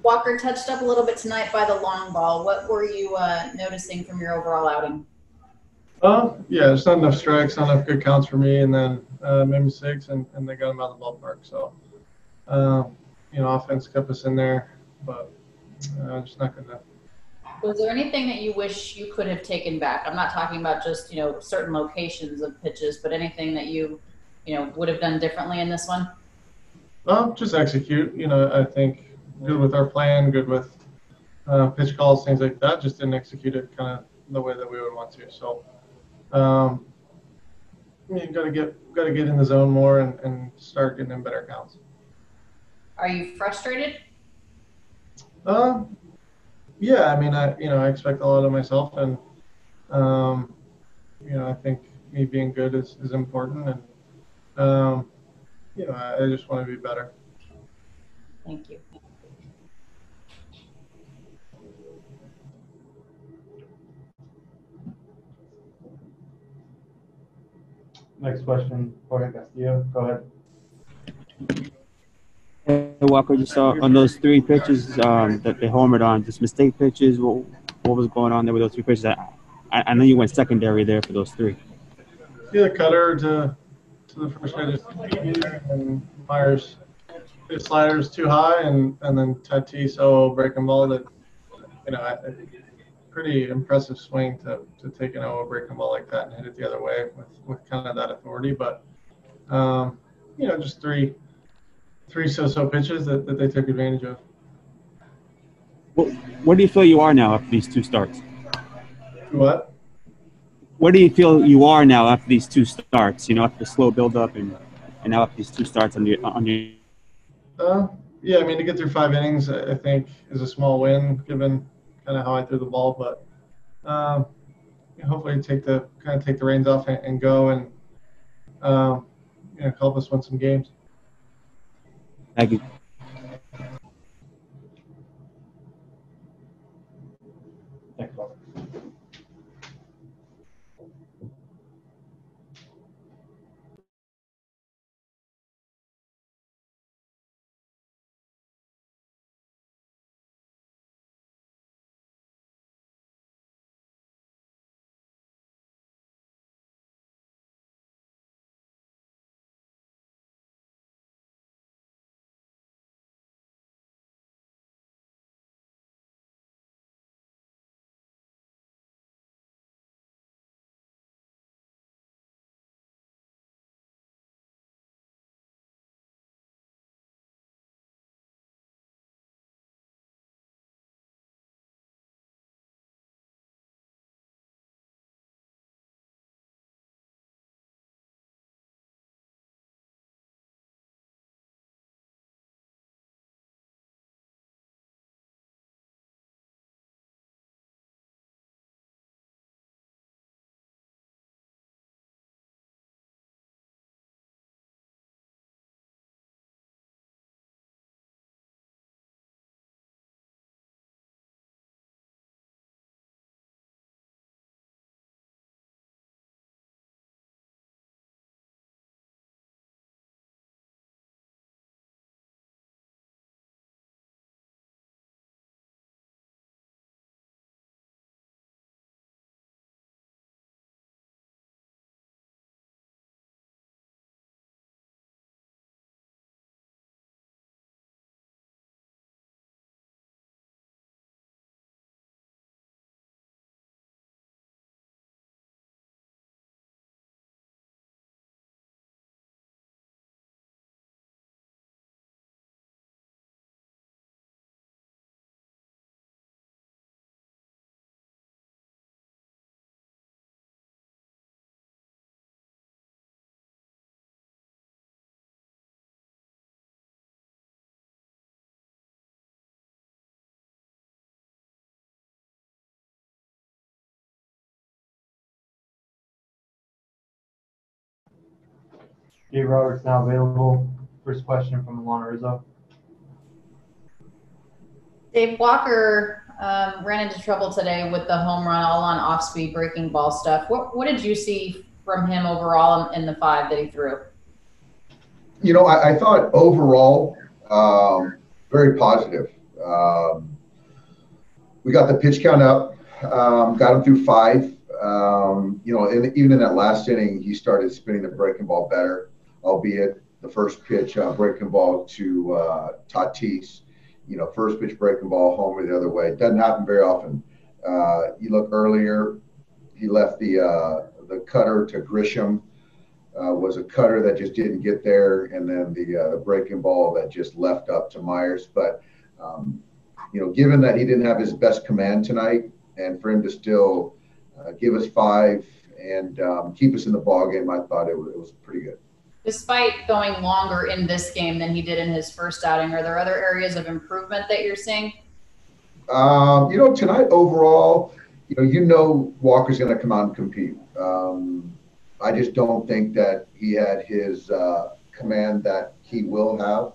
Walker touched up a little bit tonight by the long ball. What were you noticing from your overall outing? Yeah, there's not enough strikes, not enough good counts for me, and then made mistakes, and they got him out of the ballpark. So, offense kept us in there, but just not good enough. Was there anything that you wish you could have taken back? I'm not talking about just, certain locations of pitches, but anything that you would have done differently in this one? Just execute. I think good with our plan, good with pitch calls, things like that. Just didn't execute it kind of the way that we would want to. So, you gotta get in the zone more and start getting in better counts. Are you frustrated? Yeah, I mean, I expect a lot of myself, and I think me being good is important, and I just want to be better. Thank you. Next question, Claudia Gestro. Go ahead. Hey, Walker, just on those three pitches that they homered on, just mistake pitches. What was going on there with those three pitches? I know you went secondary there for those three. Yeah, the cutter to the first guy just and Myers his sliders too high, and then Tatis breaking ball that pretty impressive swing to take an breaking ball like that and hit it the other way with kind of that authority. But just three so pitches that they took advantage of. Where do you feel you are now after these two starts? What? Where do you feel you are now after these two starts? After the slow build-up and now after these two starts on your. Yeah, I mean, to get through 5 innings, I think is a small win given kind of how I threw the ball. But hopefully take the reins off and go and help us win some games. Thank you. Thanks, Bob. Dave Roberts now available. First question from Alanna Rizzo. Dave, Walker ran into trouble today with the home run, all on off-speed breaking ball stuff. What did you see from him overall in the 5 that he threw? I thought overall very positive. We got the pitch count up, got him through 5. And even in that last inning, he started spinning the breaking ball better, albeit the first pitch breaking ball to Tatis. First pitch breaking ball homer the other way. It doesn't happen very often. You look earlier, he left the cutter to Grisham. Was a cutter that just didn't get there, and then the breaking ball that just left up to Myers. But given that he didn't have his best command tonight, and for him to still give us 5 and keep us in the ball game, I thought it was pretty good. Despite going longer in this game than he did in his first outing, are there other areas of improvement that you're seeing? Tonight overall, Walker's going to come out and compete. I just don't think that he had his command that he will have.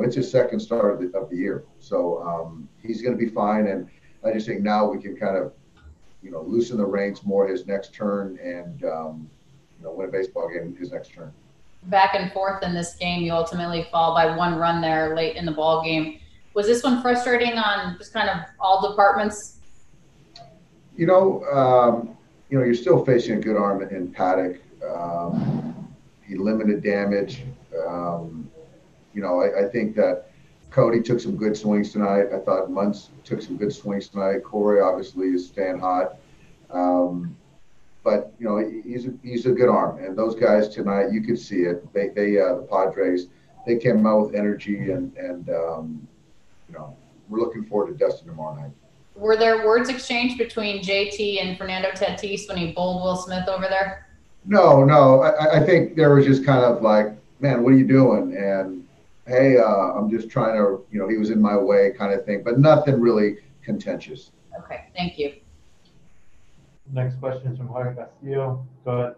It's his second start of the year. So he's going to be fine. And I just think now we can kind of, loosen the reins more his next turn and, win a baseball game his next turn. Back and forth in this game, you ultimately fall by 1 run there late in the ball game. Was this one frustrating on just kind of all departments? You're still facing a good arm in Paddock. He limited damage. I think that Cody took some good swings tonight. I thought Muntz took some good swings tonight. Corey obviously is staying hot. But he's a good arm. And those guys tonight, you could see it. The Padres, they came out with energy and we're looking forward to Dustin tomorrow night. Were there words exchanged between JT and Fernando Tatis when he bowled Will Smith over there? No. I think there was just kind of like, man, what are you doing? And, hey, I'm just trying to, he was in my way kind of thing, but nothing really contentious. Okay, thank you. Next question is from Claudia Gestro. Go ahead.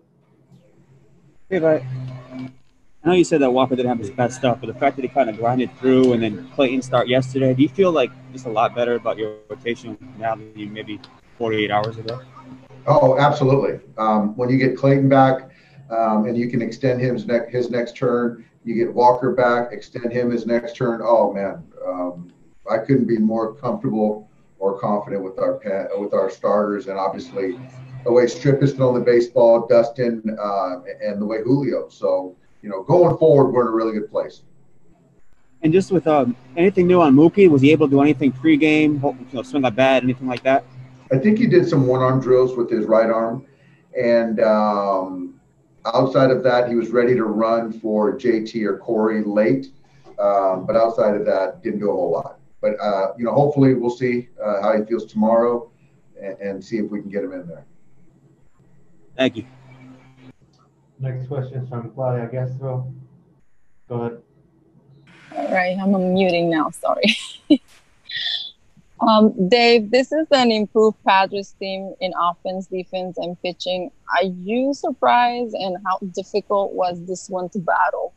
Hey, bye. I know you said that Walker didn't have his best stuff, but the fact that he kind of grinded through and then Clayton start yesterday, do you feel like just a lot better about your rotation now than you maybe 48 hours ago? Oh, absolutely. When you get Clayton back and you can extend his next turn, you get Walker back, extend him his next turn. Oh, man, I couldn't be more comfortable or confident with our starters, and obviously the way Strip is throwing the baseball, Dustin, and the way Julio. So, going forward, we're in a really good place. And just with anything new on Mookie, was he able to do anything pregame, swing a bat, anything like that? I think he did some one-arm drills with his right arm, and outside of that, he was ready to run for JT or Corey late, but outside of that, didn't do a whole lot. But, hopefully we'll see how he feels tomorrow and see if we can get him in there. Thank you. Next question is from Claudia Gestro. Go ahead. All right, I'm unmuting now, sorry. Dave, this is an improved Padres team in offense, defense, and pitching. Are you surprised, and how difficult was this one to battle?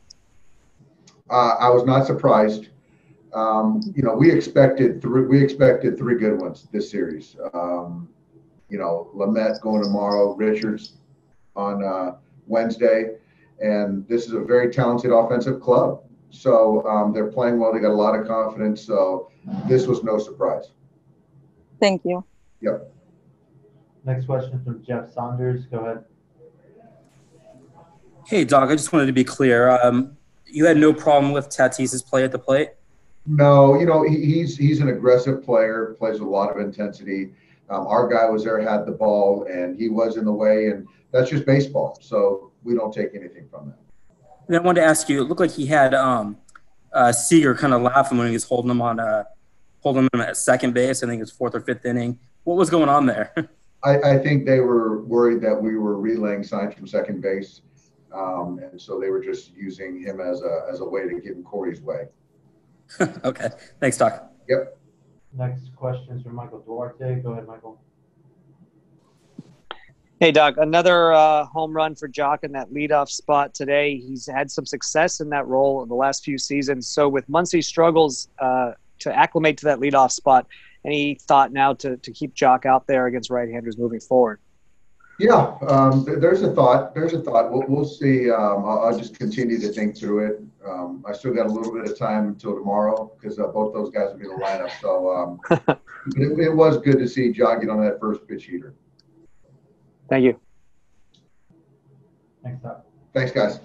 I was not surprised. We expected 3 good ones this series. Lamet going tomorrow, Richards on Wednesday, and this is a very talented offensive club. So they're playing well. They got a lot of confidence. So this was no surprise. Thank you. Yep. Next question from Jeff Saunders. Go ahead. Hey, Doc, I just wanted to be clear. You had no problem with Tatis's play at the plate? No, he's an aggressive player, plays with a lot of intensity. Our guy was there, had the ball, and he was in the way, and that's just baseball. So we don't take anything from that. And I wanted to ask you, it looked like he had Seager kind of laughing when he was holding him at second base. I think it was 4th or 5th inning. What was going on there? I think they were worried that we were relaying signs from second base, and so they were just using him as a way to get in Corey's way. Okay. Thanks, Doc. Yep. Next question is from Michael Duarte. Go ahead, Michael. Hey, Doc, another home run for Jock in that leadoff spot today. He's had some success in that role in the last few seasons. So with Muncy's struggles to acclimate to that leadoff spot, any thought now to keep Jock out there against right-handers moving forward? Yeah, there's a thought. There's a thought. We'll see. I'll just continue to think through it. I still got a little bit of time until tomorrow because both those guys will be in the lineup. So it was good to see John get on that first pitch heater. Thank you. Thanks, Doc. Thanks, guys.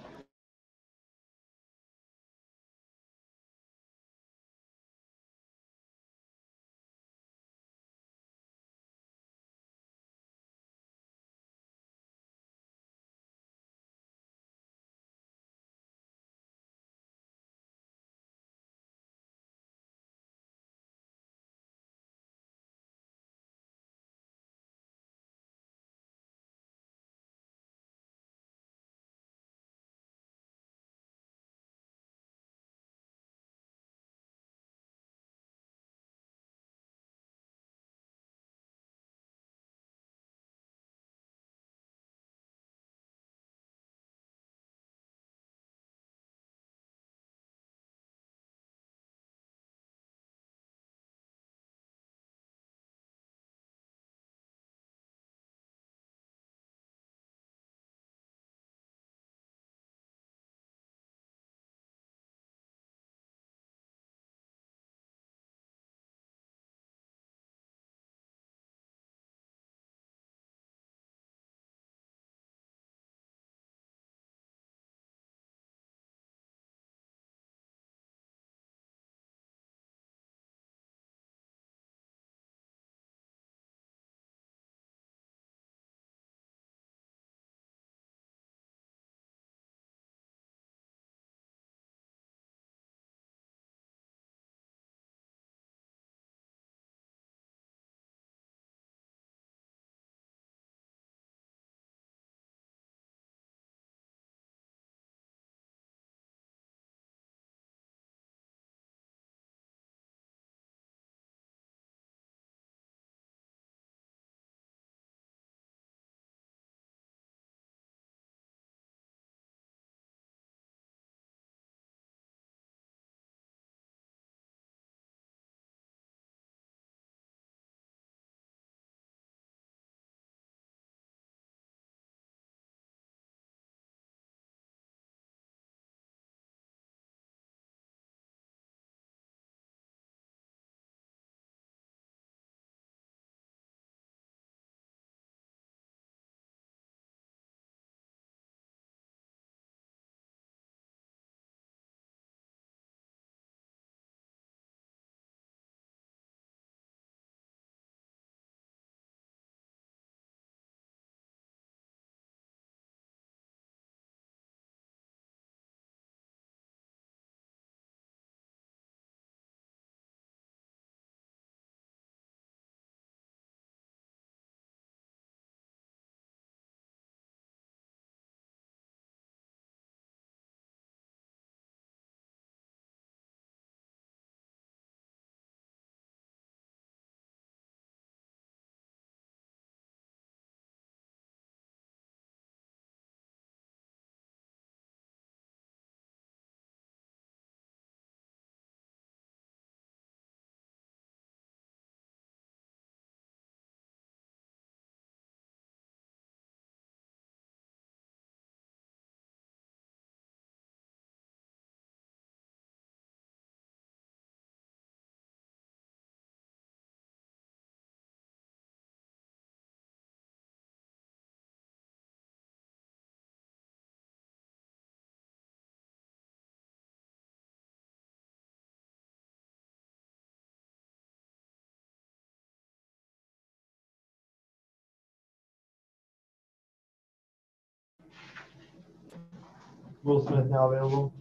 Will Smith now available.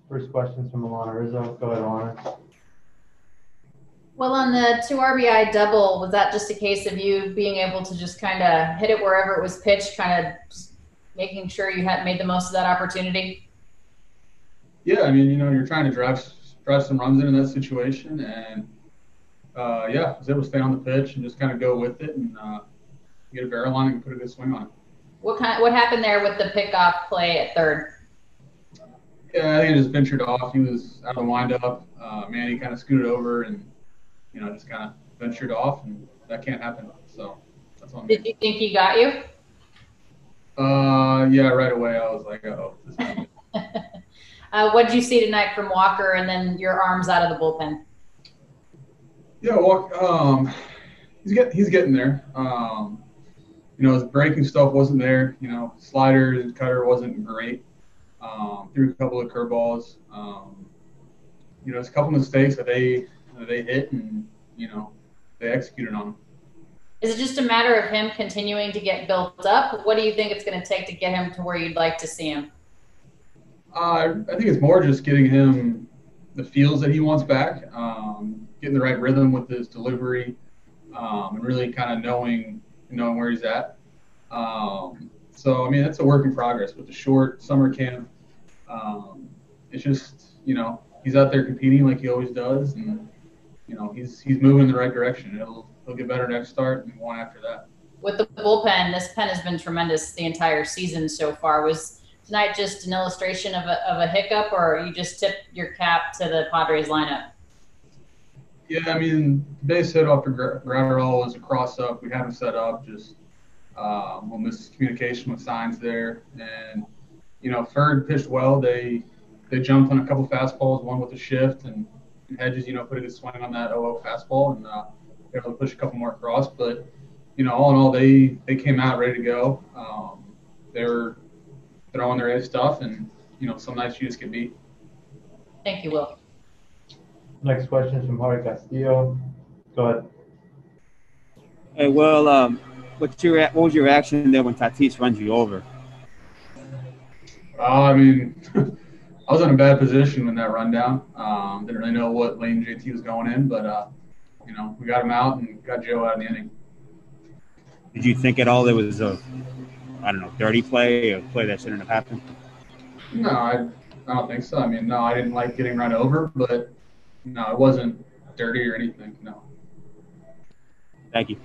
First question's from Alanna Rizzo. Go ahead, Alanna. Well, on the 2 RBI double, was that just a case of you being able to just kind of hit it wherever it was pitched, kind of just making sure you had made the most of that opportunity? Yeah, I mean, you're trying to drive some runs into that situation, and yeah, I was able to stay on the pitch and just kind of go with it and get a barrel on it and put a good swing on it. What happened there with the pickoff play at third? Yeah, I think he just ventured off. He was out of the windup. Manny kind of scooted over and just kind of ventured off, and that can't happen. So That's on me. Did you think he got you? Yeah, right away I was like, oh, this is not good. What did you see tonight from Walker and then your arms out of the bullpen? Yeah, well, he's getting there. His breaking stuff wasn't there. Slider and cutter wasn't great. Threw a couple of curveballs. There's a couple mistakes that they hit and they executed on them. Is it just a matter of him continuing to get built up? What do you think it's going to take to get him to where you'd like to see him? I think it's more just getting him the feels that he wants back, getting the right rhythm with his delivery, and really kind of knowing where he's at. So, that's a work in progress with the short summer camp. It's just, he's out there competing like he always does, and, he's moving in the right direction. He'll get better next start and one after that. With the bullpen, this pen has been tremendous the entire season so far. Was tonight just an illustration of a hiccup, or you just tipped your cap to the Padres lineup? Yeah, base hit off the Gratterall was a cross-up. We haven't set up, just a little miscommunication with signs there. And, Ferd pitched well. They jumped on a couple fastballs, one with a shift, and Hedges, put a good swing on that 0-0 fastball and able to push a couple more across. But, all in all, they came out ready to go. They were throwing their A stuff, and, some nights you just get beat. Thank you, Will. Next question is from Jorge Castillo. Go ahead. Hey, well, what was your reaction there when Tatis runs you over? I was in a bad position in that rundown. Didn't really know what lane JT was going in, but we got him out and got Joe out of the inning. Did you think at all there was a, dirty play, a play that shouldn't have happened? No, I don't think so. No, I didn't like getting run over, but no, it wasn't dirty or anything. No. Thank you.